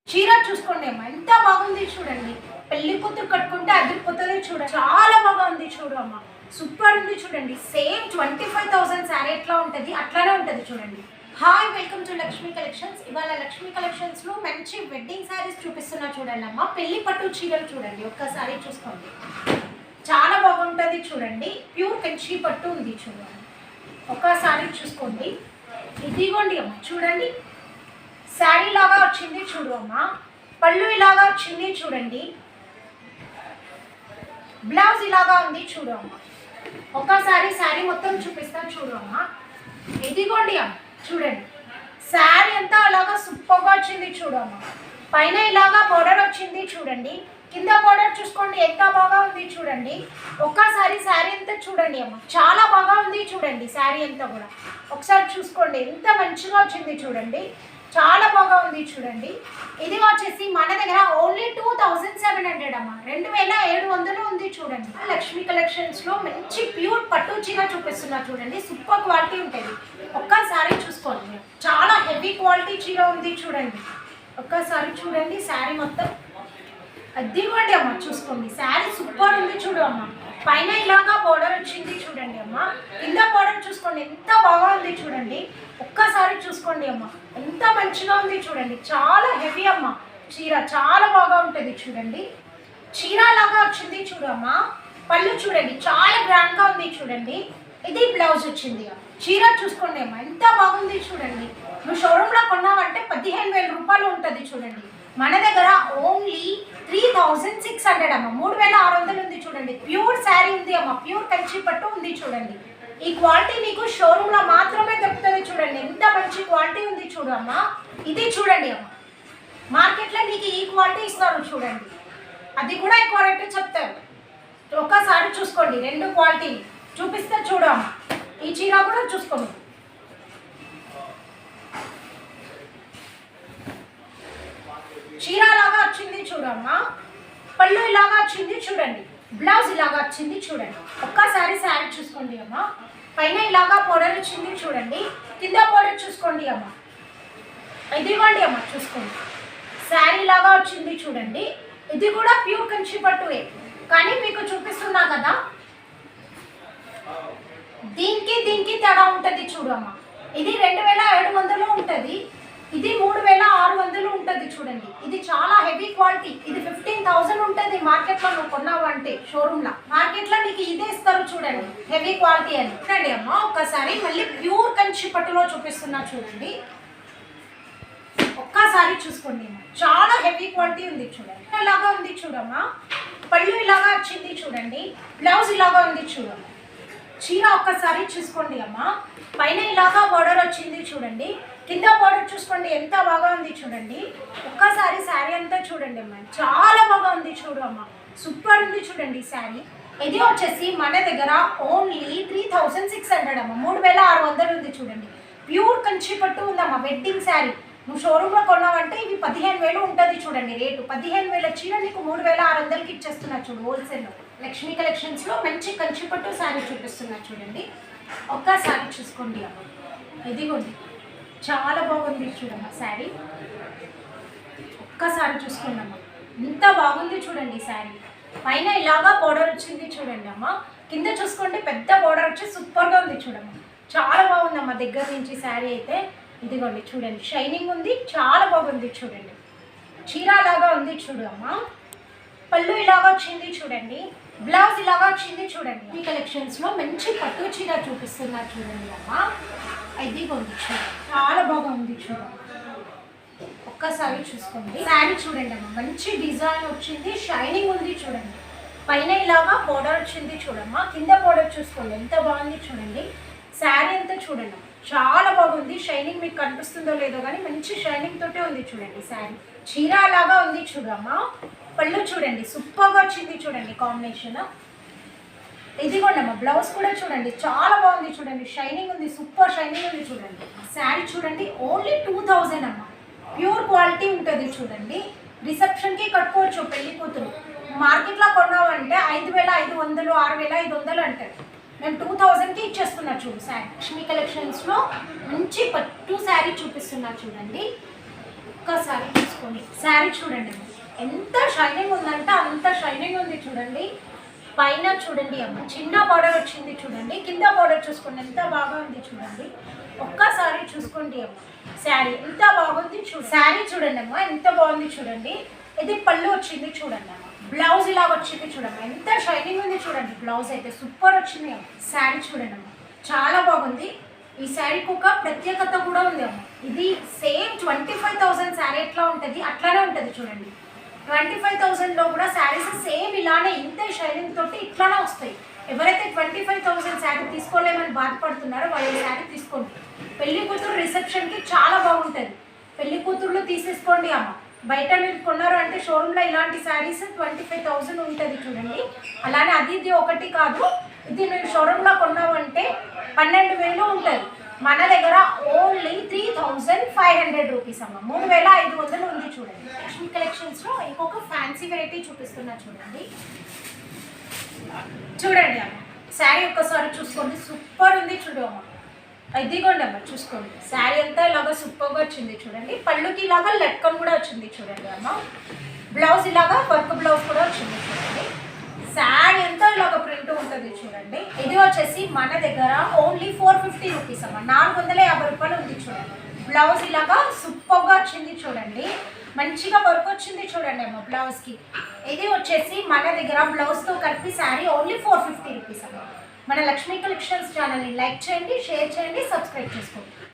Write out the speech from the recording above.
చీర చూసుకోండి అమ్మా, ఎంత బాగుంది చూడండి. పెళ్లి కూతురు కట్టుకుంటే అదిరిపోతుంది చూడండి. చాలా బాగా ఉంది చూడు అమ్మా, సూపర్ ఉంది చూడండి. సేమ్ 25,000 శారీ ఎట్లా ఉంటుంది అట్లానే ఉంటుంది చూడండి. Hi, welcome to Lakshmi collections. ఇవాళ లక్ష్మీ కలెక్షన్స్ లో మంచి వెడ్డింగ్ శారీస్ చూపిస్తున్నా చూడండి అమ్మా. పెళ్లి పట్టు చీరలు చూడండి, ఒక్కసారి చూసుకోండి. చాలా బాగుంటుంది చూడండి. ప్యూర్ కంచి పట్టు ఉంది చూడండి, ఒక్కసారి చూసుకోండి. ఇదిగోండి అమ్మ చూడండి, శారీ లాగా వచ్చింది చూడు అమ్మా. పళ్ళు ఇలాగా వచ్చింది చూడండి. బ్లౌజ్ ఇలాగా ఉంది చూడు అమ్మ. ఒక్కసారి శారీ మొత్తం చూపిస్తాను చూడు అమ్మ. ఇదిగోండి అమ్మ చూడండి, శారీ అంతా అలాగా సూపర్గా వచ్చింది చూడు అమ్మ. పైన ఇలాగా బోర్డర్ వచ్చింది చూడండి. కింద బోర్డర్ చూసుకోండి, ఎంత బాగా ఉంది చూడండి. ఒక్కసారి శారీ అంతా చూడండి అమ్మ, చాలా బాగా ఉంది చూడండి. శారీ అంతా కూడా ఒకసారి చూసుకోండి, ఎంత మంచిగా వచ్చింది చూడండి. చాలా బాగా ఉంది చూడండి. ఇది వచ్చేసి మన దగ్గర ఓన్లీ 2700 అమ్మ, 2700 ఉంది చూడండి. లక్ష్మీ కలెక్షన్స్ లో మంచి ప్యూర్ పట్టు చీర చూపిస్తున్నా చూడండి. సూపర్ క్వాలిటీ ఉంటుంది, ఒక్కసారి చూసుకోండి. చాలా హెవీ క్వాలిటీ చీర ఉంది చూడండి. ఒక్కసారి చూడండి శారీ మొత్తం. అదిగోండి అమ్మ చూసుకోండి, శారీ సూపర్ ఉంది చూడు అమ్మ. పైన ఇలాగా బోర్డర్ వచ్చింది చూడండి అమ్మ. కింద బోర్డర్ చూసుకోండి, ఎంత బాగా ఉంది చూడండి. ఒక్కసారి చూసుకోండి అమ్మ, ఎంత మంచిగా ఉంది చూడండి. చాలా హెవీ అమ్మ చీర, చాలా బాగా ఉంటుంది చూడండి. చీర లాగా వచ్చింది చూడు అమ్మ. పళ్ళు చూడండి, చాలా గ్రాండ్గా ఉంది చూడండి. ఇది బ్లౌజ్ వచ్చింది. చీర చూసుకోండి అమ్మ, ఎంత బాగుంది చూడండి. నువ్వు షోరూంలో కొన్నావంటే 15,000 రూపాయలు ఉంటుంది చూడండి. మన దగ్గర ఓన్లీ 3,600 అమ్మ, 3,600 ఉంది చూడండి. ప్యూర్ శారీ ఉంది అమ్మ, ప్యూర్ కంచి పట్టు ఉంది చూడండి. ఈ క్వాలిటీ నీకు షోరూంలో మాత్రమే దొరుకుతుంది చూడండి. ఎంత మంచి క్వాలిటీ ఉంది చూడు అమ్మ. ఇది చూడండి అమ్మ, మార్కెట్లో నీకు ఈ క్వాలిటీ ఇస్తారు చూడండి, అది కూడా ఎక్కువ రేటు చెప్తారు. ఒక్కసారి చూసుకోండి, రెండు క్వాలిటీ చూపిస్తే చూడు అమ్మ. ఈ చీర కూడా చూసుకోండి, చీర లాగా వచ్చింది చూడమ్మా. పళ్ళు ఇలాగా వచ్చింది చూడండి. బ్లౌజ్ ఇలాగా వచ్చింది చూడండి. ఒక్కసారి శారీ చూసుకోండి అమ్మ. పైన ఇలాగా బోర్డర్ వచ్చింది చూడండి. కింద బోర్డర్ చూసుకోండి అమ్మ. ఇదిగోండి అమ్మ చూసుకోండి, శారీ లాగా వచ్చింది చూడండి. ఇది కూడా ప్యూర్ కంచి పట్టువే, కానీ మీకు చూపిస్తున్నా కదా, దీనికి తేడా ఉంటుంది చూడు అమ్మ. ఇది 2,700 ఉంటుంది, ఇది 3,600 ఉంటుంది చూడండి. ఇది చాలా హెవీ క్వాలిటీ. ఇది 15,000 ఉంటుంది మార్కెట్లో నువ్వు కొన్నావు అంటే. షోరూమ్లో మార్కెట్లో నీకు ఇదే ఇస్తారు చూడండి, హెవీ క్వాలిటీ అని. చూడండి అమ్మ, ఒక్కసారి మళ్ళీ ప్యూర్ కంచి పట్టులో చూపిస్తున్నా చూడండి. ఒక్కసారి చూసుకోండి అమ్మ, చాలా హెవీ క్వాలిటీ ఉంది చూడండి. ఇలాగా ఉంది చూడమ్మా. పళ్ళు ఇలాగా వచ్చింది చూడండి. బ్లౌజ్ ఇలాగా ఉంది చూడమ్మా. చీర ఒక్కసారి చూసుకోండి అమ్మ. పైన ఇలాగా బోర్డర్ వచ్చింది చూడండి. కింద బోర్డర్ చూసుకోండి, ఎంత బాగా ఉంది చూడండి. ఒక్కసారి శారీ అంతా చూడండి అమ్మ, చాలా బాగా ఉంది చూడు అమ్మ. సూపర్ ఉంది చూడండి శారీ. ఇది వచ్చేసి మన దగ్గర ఓన్లీ 3,600 అమ్మ, 3,600 ఉంది చూడండి. ప్యూర్ కంచి పట్టు ఉందమ్మ, వెడ్డింగ్ శారీ. నువ్వు షోరూంలో కొన్నావంటే ఇవి 15,000 ఉంటుంది చూడండి రేటు. 15,000 చీర నీకు 3,600కి ఇచ్చేస్తున్నా చూడు హోల్సేల్లో. లక్ష్మీ కలెక్షన్స్లో మంచి కంచి పట్టు శారీ చూపిస్తున్నా చూడండి. ఒక్కసారి చూసుకోండి అమ్మ. ఇదిగోండి, చాలా బాగుంది చూడమ్మ శారీ. ఒక్కసారి చూసుకోండి అమ్మ, ఎంత బాగుంది చూడండి శారీ. పైన ఇలాగా బోర్డర్ వచ్చింది చూడండి అమ్మ. కింద చూసుకోండి, పెద్ద బోర్డర్ వచ్చి సూపర్గా ఉంది చూడమ్మ. చాలా బాగుందమ్మ దగ్గర నుంచి శారీ అయితే. ఇదిగోండి చూడండి, షైనింగ్ ఉంది, చాలా బాగుంది చూడండి. చీర లాగా ఉంది చూడు అమ్మ. పళ్ళు ఇలాగా వచ్చింది చూడండి. బ్లౌజ్ ఇలాగా వచ్చింది చూడండి. ఈ కలెక్షన్స్లో మంచి పట్టు చీర చూపిస్తున్నా చూడండి అమ్మ. ఇదిగోండి చూడండి, చాలా బాగా ఉంది చూడండి. ఒక్కసారి చూసుకోండి శారీ చూడండి అమ్మ, మంచి డిజైన్ వచ్చింది, షైనింగ్ ఉంది చూడండి. పైన ఇలాగా బోర్డర్ వచ్చింది చూడమ్మా. కింద బోర్డర్ చూసుకోండి, ఎంత బాగుంది చూడండి. శారీ అంతా చూడండి, చాలా బాగుంది. షైనింగ్ మీకు కనిపిస్తుందో లేదో కానీ మంచి షైనింగ్ తోటే ఉంది చూడండి శారీ. చీర లాగా ఉంది చూడమ్మా. పళ్ళు చూడండి, సూపర్గా వచ్చింది చూడండి కాంబినేషన్. ఇదిగోండి అమ్మ, బ్లౌజ్ కూడా చూడండి, చాలా బాగుంది చూడండి. షైనింగ్ ఉంది, సూపర్ షైనింగ్ ఉంది చూడండి. శారీ చూడండి, ఓన్లీ 2,000 అమ్మ, ప్యూర్ క్వాలిటీ ఉంటుంది చూడండి. రిసెప్షన్కి కట్టుకోవచ్చు పెళ్లి కూతురు. మార్కెట్లో కొన్నామంటే 5,500, 6,500 అంటారు. నేను 2000కి ఇచ్చేస్తున్నా చూడు శారీ. లక్ష్మీ కలెక్షన్స్లో మంచి పట్టు శారీ చూపిస్తున్నా చూడండి. ఒక్కసారి చూసుకోండి. శారీ చూడండి అమ్మ, ఎంత షైనింగ్ ఉందంటే అంత షైనింగ్ ఉంది చూడండి. పైన చూడండి అమ్మ, చిన్న బార్డర్ వచ్చింది చూడండి. కింద బార్డర్ చూసుకోండి ఎంత బాగా ఉంది చూడండి. ఒక్కసారి చూసుకోండి అమ్మ, శారీ ఎంత బాగుంది శారీ చూడండి అమ్మ, ఎంత బాగుంది చూడండి. ఇది పళ్ళు వచ్చింది చూడండి అమ్మ, బ్లౌజ్ ఇలాగ వచ్చింది చూడమ్మా, ఎంత షైనింగ్ ఉంది చూడండి. బ్లౌజ్ అయితే సూపర్ వచ్చింది అమ్మ. శారీ చూడండి అమ్మ, చాలా బాగుంది. ఈ శారీకి ఒక ప్రత్యేకత కూడా ఉంది అమ్మ. ఇది సేమ్ 25,000 శారీ ఎట్లా ఉంటుంది అట్లానే ఉంటుంది చూడండి. 25,000లో కూడా శారీస్ సేమ్ ఇలానే ఇంతే షైనింగ్ తోటి ఇట్లానే వస్తాయి. ఎవరైతే 25,000 శారీ తీసుకోలేమని బాధపడుతున్నారో వాళ్ళు శారీ తీసుకోండి. పెళ్లి కూతురు రిసెప్షన్కి చాలా బాగుంటుంది. పెళ్లి కూతురులో తీసేసుకోండి అమ్మ. బయట మీరు కొన్నారు అంటే షోరూంలో ఇలాంటి శారీస్ 25,000 ఉంటుంది చూడండి. అలానే అది ఇది ఒకటి కాదు, ఇది మీరు షోరూంలో కొన్నావు అంటే 12,000 ఉంటుంది. మన దగ్గర ఓన్లీ 3,500 రూపీస్ అమ్మ, 3,500 ఉంది చూడండి. లక్ష్మీ కలెక్షన్స్లో ఇంకొక ఫ్యాన్సీ వెరైటీ చూపిస్తున్నా చూడండి. చూడండి అమ్మ, శారీ ఒక్కసారి చూసుకోండి, సూపర్ ఉంది చూడు అమ్మ. ఇదిగోండి అమ్మ చూసుకోండి, శారీ అంతా ఇలాగా సూపర్గా వచ్చింది చూడండి. పళ్ళుకి ఇలాగా లెక్కం కూడా వచ్చింది చూడండి అమ్మ. బ్లౌజ్ ఇలాగా వర్క్ బ్లౌజ్ కూడా వచ్చింది చూడండి. శారీ అంతా ఇలాగ ప్రింట్ ఉంటుంది చూడండి. ఇది వచ్చేసి మన దగ్గర ఓన్లీ 450 రూపీస్ అమ్మ, 450 రూపాయలు ఉంది చూడండి. బ్లౌజ్ ఇలాగా సూపర్గా వచ్చింది చూడండి, మంచిగా వర్క్ వచ్చింది చూడండి అమ్మ బ్లౌజ్కి. ఇది వచ్చేసి మన దగ్గర బ్లౌజ్తో కలిపి శారీ ఓన్లీ 450 రూపీస్ అమ్మ. మన లక్ష్మీ కలెక్షన్స్ ఛానల్ని లైక్ చేయండి, షేర్ చేయండి, సబ్స్క్రైబ్ చేసుకోండి.